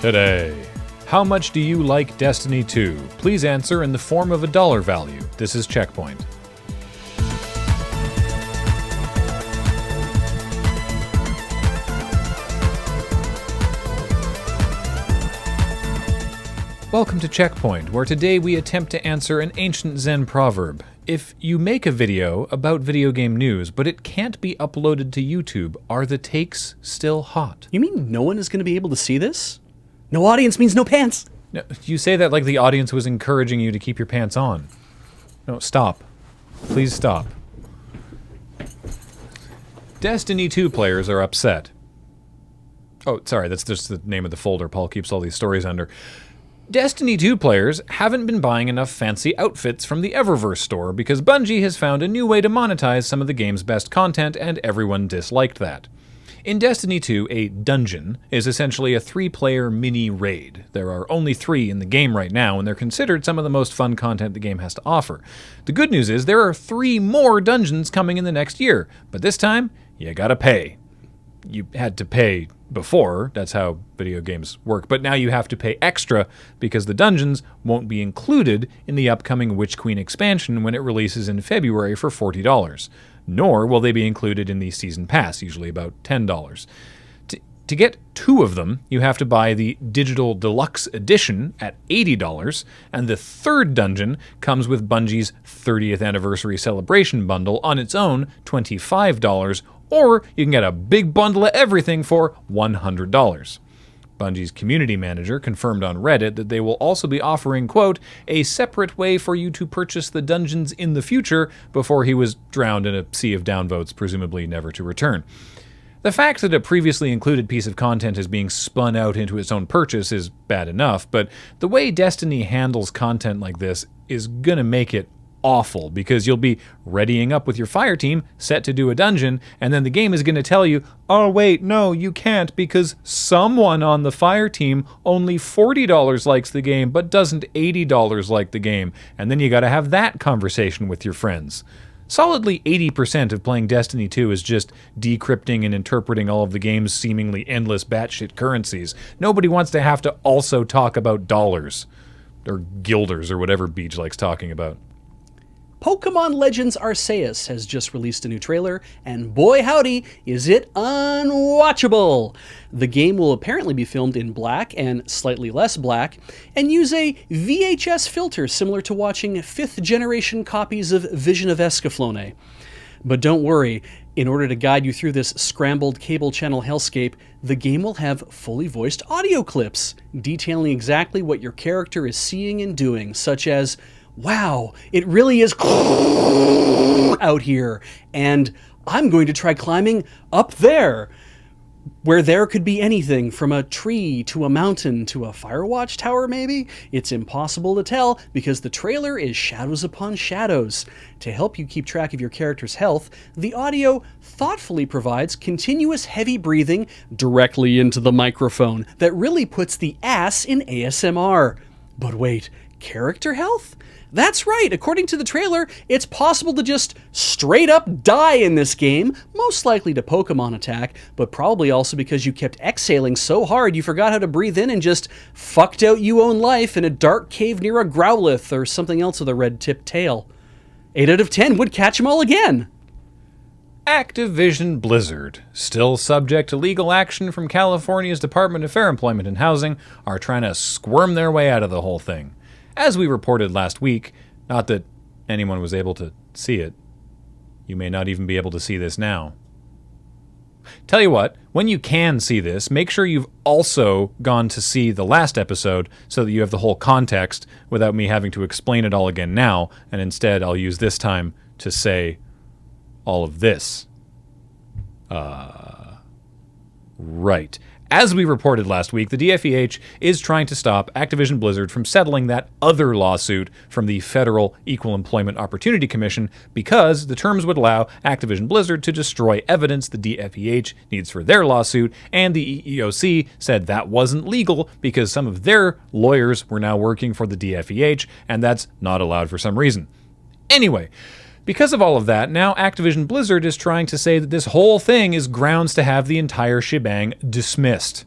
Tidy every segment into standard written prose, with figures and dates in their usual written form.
Today, how much do you like Destiny 2? Please answer in the form of a dollar value. This is CheckPoint. Welcome to CheckPoint, where today we attempt to answer an ancient Zen proverb. If you make a video about video game news, but it can't be uploaded to YouTube, are the takes still hot? You mean no one is going to be able to see this? No audience means no pants. No, you say that like the audience was encouraging you to keep your pants on. No, stop. Please stop. Destiny 2 players are upset. Oh, sorry, that's just the name of the folder Paul keeps all these stories under. Destiny 2 players haven't been buying enough fancy outfits from the Eververse store because Bungie has found a new way to monetize some of the game's best content, and everyone disliked that. In Destiny 2, a dungeon is essentially a 3-player mini-raid. There are only 3 in the game right now, and they're considered some of the most fun content the game has to offer. The good news is there are 3 more dungeons coming in the next year, but this time, you gotta pay. You had to pay before, that's how video games work, but now you have to pay extra because the dungeons won't be included in the upcoming Witch Queen expansion when it releases in February for $40. Nor will they be included in the Season Pass, usually about $10. To get 2 of them, you have to buy the Digital Deluxe Edition at $80, and the 3rd dungeon comes with Bungie's 30th Anniversary Celebration Bundle on its own, $25, or you can get a big bundle of everything for $100. Bungie's community manager confirmed on Reddit that they will also be offering, quote, a separate way for you to purchase the dungeons in the future, before he was drowned in a sea of downvotes, presumably never to return. The fact that a previously included piece of content is being spun out into its own purchase is bad enough, but the way Destiny handles content like this is gonna make it awful, because you'll be readying up with your fire team, set to do a dungeon, and then the game is going to tell you, oh wait, no, you can't, because someone on the fire team only $40 likes the game, but doesn't $80 like the game, and then you gotta have that conversation with your friends. Solidly 80% of playing Destiny 2 is just decrypting and interpreting all of the game's seemingly endless batshit currencies. Nobody wants to have to also talk about dollars, or guilders, or whatever Beach likes talking about. Pokemon Legends Arceus has just released a new trailer, and boy howdy, is it unwatchable! The game will apparently be filmed in black and slightly less black, and use a VHS filter similar to watching 5th generation copies of Vision of Escaflowne. But don't worry, in order to guide you through this scrambled cable channel hellscape, the game will have fully voiced audio clips, detailing exactly what your character is seeing and doing, such as, wow, it really is out here, and I'm going to try climbing up there, where there could be anything from a tree to a mountain to a firewatch tower maybe? It's impossible to tell because the trailer is shadows upon shadows. To help you keep track of your character's health, the audio thoughtfully provides continuous heavy breathing directly into the microphone that really puts the ass in ASMR. But wait, character health? That's right, according to the trailer, it's possible to just straight up die in this game, most likely to Pokemon attack, but probably also because you kept exhaling so hard you forgot how to breathe in and just fucked out you own life in a dark cave near a Growlithe or something else with a red-tipped tail. 8 out of 10 would catch 'em all again. Activision Blizzard, still subject to legal action from California's Department of Fair Employment and Housing, are trying to squirm their way out of the whole thing. As we reported last week, not that anyone was able to see it. You may not even be able to see this now. Tell you what, when you can see this, make sure you've also gone to see the last episode so that you have the whole context without me having to explain it all again now, and instead I'll use this time to say all of this. Right. As we reported last week, the DFEH is trying to stop Activision Blizzard from settling that other lawsuit from the Federal Equal Employment Opportunity Commission because the terms would allow Activision Blizzard to destroy evidence the DFEH needs for their lawsuit, and the EEOC said that wasn't legal because some of their lawyers were now working for the DFEH, and that's not allowed for some reason. Anyway, because of all of that, now Activision Blizzard is trying to say that this whole thing is grounds to have the entire shebang dismissed.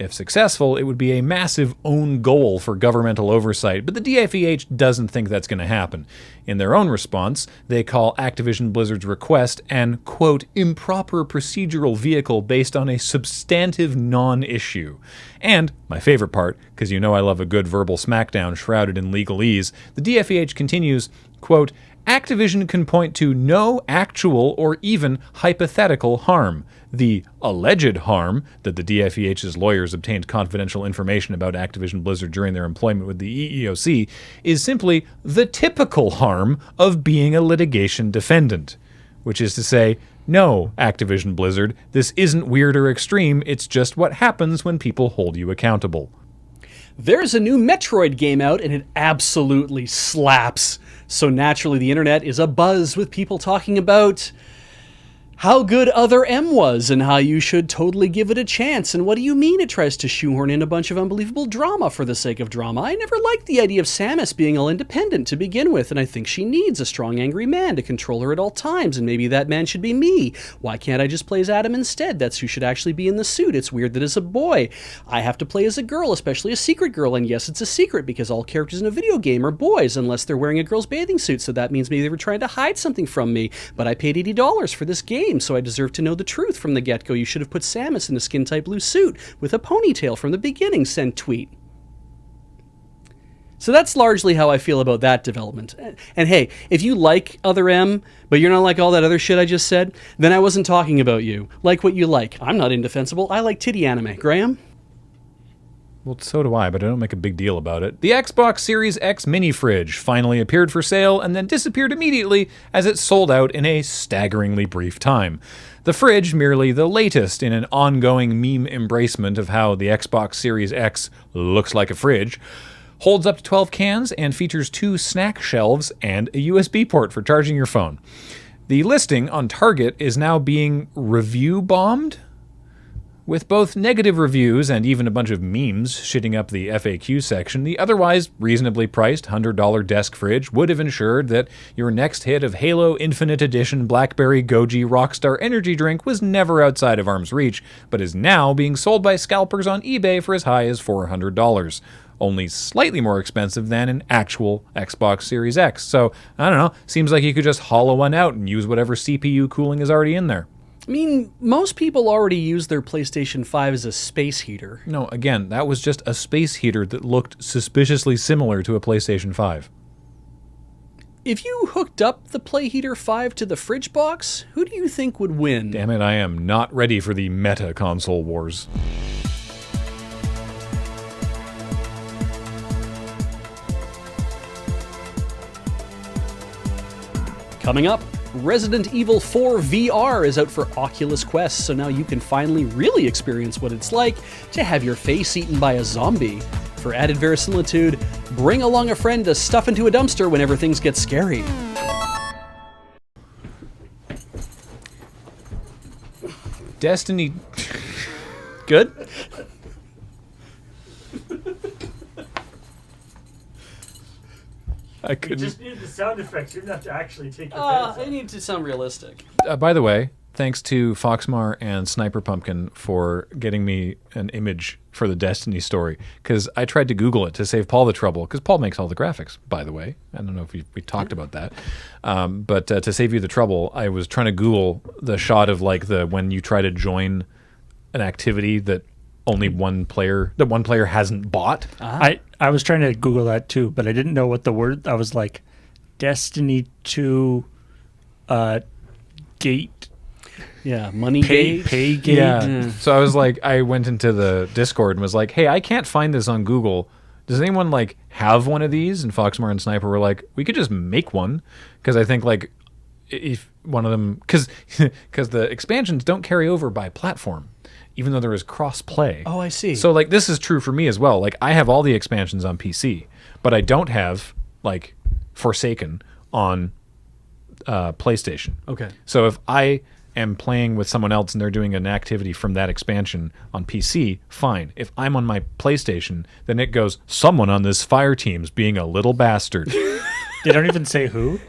If successful, it would be a massive own goal for governmental oversight, but the DFEH doesn't think that's going to happen. In their own response, they call Activision Blizzard's request an, quote, improper procedural vehicle based on a substantive non-issue. And, my favorite part, because you know I love a good verbal smackdown shrouded in legalese, the DFEH continues, quote, Activision can point to no actual or even hypothetical harm. The alleged harm that the DFEH's lawyers obtained confidential information about Activision Blizzard during their employment with the EEOC is simply the typical harm of being a litigation defendant. Which is to say, no, Activision Blizzard, this isn't weird or extreme, it's just what happens when people hold you accountable. There's a new Metroid game out, and it absolutely slaps. So naturally, the internet is abuzz with people talking about how good Other M was and how you should totally give it a chance. And what do you mean it tries to shoehorn in a bunch of unbelievable drama for the sake of drama? I never liked the idea of Samus being all independent to begin with, and I think she needs a strong, angry man to control her at all times, and maybe that man should be me. Why can't I just play as Adam instead? That's who should actually be in the suit. It's weird that as a boy, I have to play as a girl, especially a secret girl, and yes, it's a secret because all characters in a video game are boys unless they're wearing a girl's bathing suit, so that means maybe they were trying to hide something from me, but I paid $80 for this game, so I deserve to know the truth from the get-go. You should have put Samus in a skin-tight blue suit with a ponytail from the beginning, send tweet. So that's largely how I feel about that development. And hey, if you like Other M, but you're not like all that other shit I just said, then I wasn't talking about you. Like what you like. I'm not indefensible. I like titty anime. Graham? Well, so do I, but I don't make a big deal about it. The Xbox Series X mini fridge finally appeared for sale and then disappeared immediately as it sold out in a staggeringly brief time. The fridge, merely the latest in an ongoing meme embracement of how the Xbox Series X looks like a fridge, holds up to 12 cans and features 2 snack shelves and a USB port for charging your phone. The listing on Target is now being review bombed, with both negative reviews and even a bunch of memes shitting up the FAQ section. The otherwise reasonably priced $100 desk fridge would have ensured that your next hit of Halo Infinite Edition Blackberry Goji Rockstar energy drink was never outside of arm's reach, but is now being sold by scalpers on eBay for as high as $400. Only slightly more expensive than an actual Xbox Series X. So, I don't know, seems like you could just hollow one out and use whatever CPU cooling is already in there. I mean, most people already use their PlayStation 5 as a space heater. No, again, that was just a space heater that looked suspiciously similar to a PlayStation 5. If you hooked up the Play Heater 5 to the fridge box, who do you think would win? Damn it, I am not ready for the meta console wars. Coming up, Resident Evil 4 VR is out for Oculus Quest, so now you can finally really experience what it's like to have your face eaten by a zombie. For added verisimilitude, bring along a friend to stuff into a dumpster whenever things get scary. Destiny... Good? I You couldn't... just need the sound effects. You didn't have to actually take your I pants off. need to sound realistic. By the way, thanks to Foxmar and Sniper Pumpkin for getting me an image for the Destiny story, because I tried to Google it to save Paul the trouble, because Paul makes all the graphics, by the way. I don't know if we talked about that. But to save you the trouble, I was trying to Google the shot of like when you try to join an activity that one player hasn't bought. I was trying to Google that too, but I didn't know what the word. I was like, Destiny 2 gate. Yeah, money Pay gate. gate. Yeah. So I was like, I went into the Discord and was like, hey, I can't find this on Google. Does anyone like have one of these? And Foxmar and Sniper were like, we could just make one. Because I think like if one of them, because the expansions don't carry over by platform, even though there is cross-play. Oh, I see. So like this is true for me as well. Like I have all the expansions on PC, but I don't have like Forsaken on PlayStation. Okay. So if I am playing with someone else and they're doing an activity from that expansion on PC, fine. If I'm on my PlayStation, then it goes, someone on this fire team's being a little bastard. They don't even say who.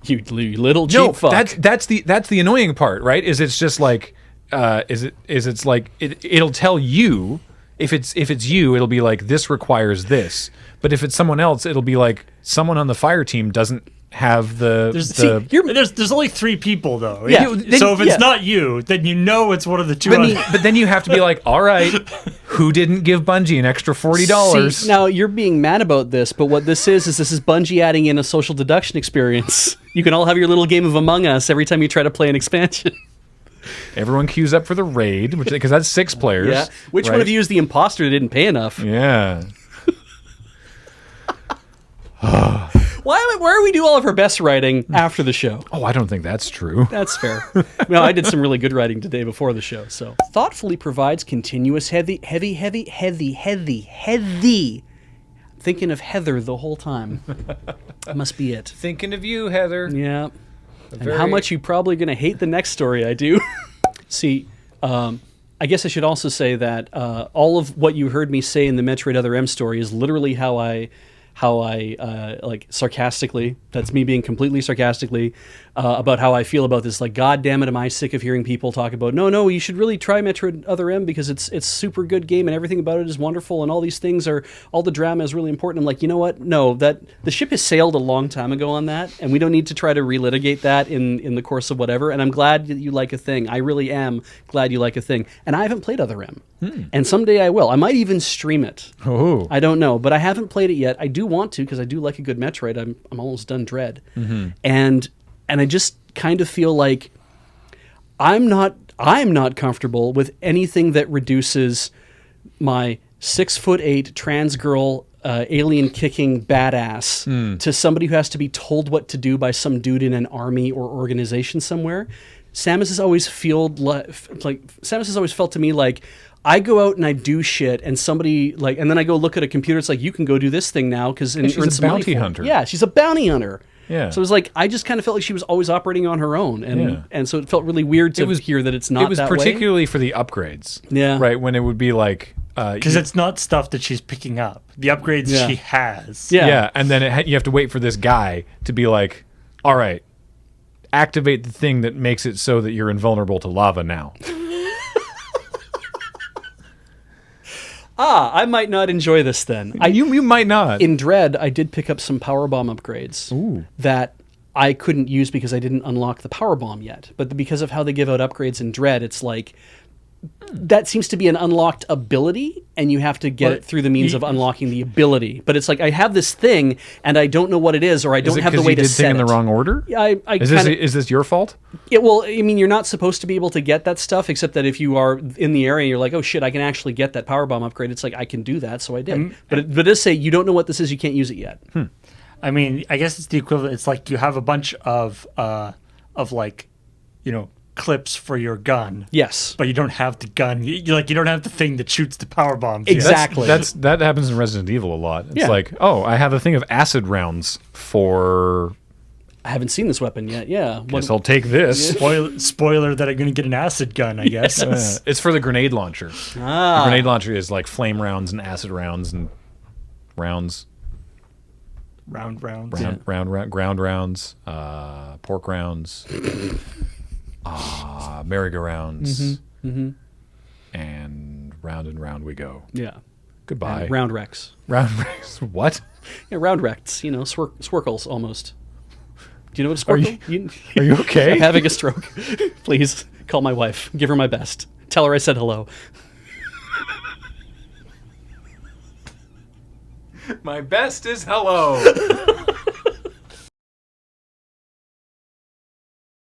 You little cheap fuck. That's the annoying part, right? Is it's just like it's like it'll tell you if it's you, it'll be like this requires this. But if it's someone else, it'll be like someone on the fire team doesn't have There's only 3 people though. Yeah. So if it's not you, then you know it's one of the 2 others. But then you have to be like, all right, who didn't give Bungie an extra $40? See, now you're being mad about this, but what this is Bungie adding in a social deduction experience. You can all have your little game of Among Us every time you try to play an expansion. Everyone queues up for the raid, because that's 6 players. Yeah. Which one of you is the imposter that didn't pay enough? Yeah. Why do we do all of our best writing after the show? Oh, I don't think that's true. That's fair. No, I did some really good writing today before the show. So thoughtfully provides continuous heavy. Thinking of Heather the whole time. Must be it. Thinking of you, Heather. Yeah. And how much you probably going to hate the next story I do. See, I guess I should also say that all of what you heard me say in the Metroid Other M story is literally how I like sarcastically, that's me being completely sarcastically, about how I feel about this. Like, God damn it, am I sick of hearing people talk about, no, you should really try Metroid Other M because it's super good game and everything about it is wonderful and all these things all the drama is really important. I'm like, you know what? No, that the ship has sailed a long time ago on that, and we don't need to try to relitigate that in the course of whatever. And I'm glad that you like a thing. I really am glad you like a thing. And I haven't played Other M. And someday I will. I might even stream it. Oh. I don't know, but I haven't played it yet. I do want to because I do like a good Metroid. I'm almost done Dread. And I just kind of feel like I'm not comfortable with anything that reduces my 6'8" trans girl alien kicking badass to somebody who has to be told what to do by some dude in an army or organization somewhere. Samus has always felt to me like I go out and I do shit, and somebody and then I go look at a computer. It's like, you can go do this thing now because she's a bounty hunter. Yeah, she's a bounty hunter. Yeah. So it was like I just kind of felt like she was always operating on her own, and so it felt really weird to hear that it's not. It was that particularly for the upgrades. Yeah. Right, when it would be like because it's not stuff that she's picking up. The upgrades she has. Yeah. Yeah, and then you have to wait for this guy to be like, all right, activate the thing that makes it so that you're invulnerable to lava now. I might not enjoy this then. You might not. In Dread, I did pick up some powerbomb upgrades that I couldn't use because I didn't unlock the powerbomb yet. But because of how they give out upgrades in Dread, it's like that seems to be an unlocked ability, and you have to get it through the means of unlocking the ability. But it's like I have this thing, and I don't know what it is, or I don't have the way to set it. Is it because you did thing in the wrong order? Is this your fault? Well, I mean, you're not supposed to be able to get that stuff, except that if you are in the area and you're like, oh shit, I can actually get that powerbomb upgrade. It's like, I can do that, so I did. But it does say you don't know what this is, you can't use it yet. I mean, I guess it's the equivalent. It's like you have a bunch of clips for your gun. Yes. But you don't have the gun. You don't have the thing that shoots the power bombs. Exactly. That happens in Resident Evil a lot. It's like, oh, I have a thing of acid rounds for... I haven't seen this weapon yet. Yeah. Guess I'll take this. Spoiler that I'm going to get an acid gun, I guess. It's for the grenade launcher. The grenade launcher is like flame rounds and acid rounds and rounds. Round rounds. Ground rounds. Pork rounds. Merry-go-rounds. And round we go. Yeah. Goodbye. And round Rex. Round Rex. What? Yeah, round Rex. Swirkles almost. Do you know what a Squirtle? Are you okay? I'm having a stroke. Please call my wife. Give her my best. Tell her I said hello. My best is hello.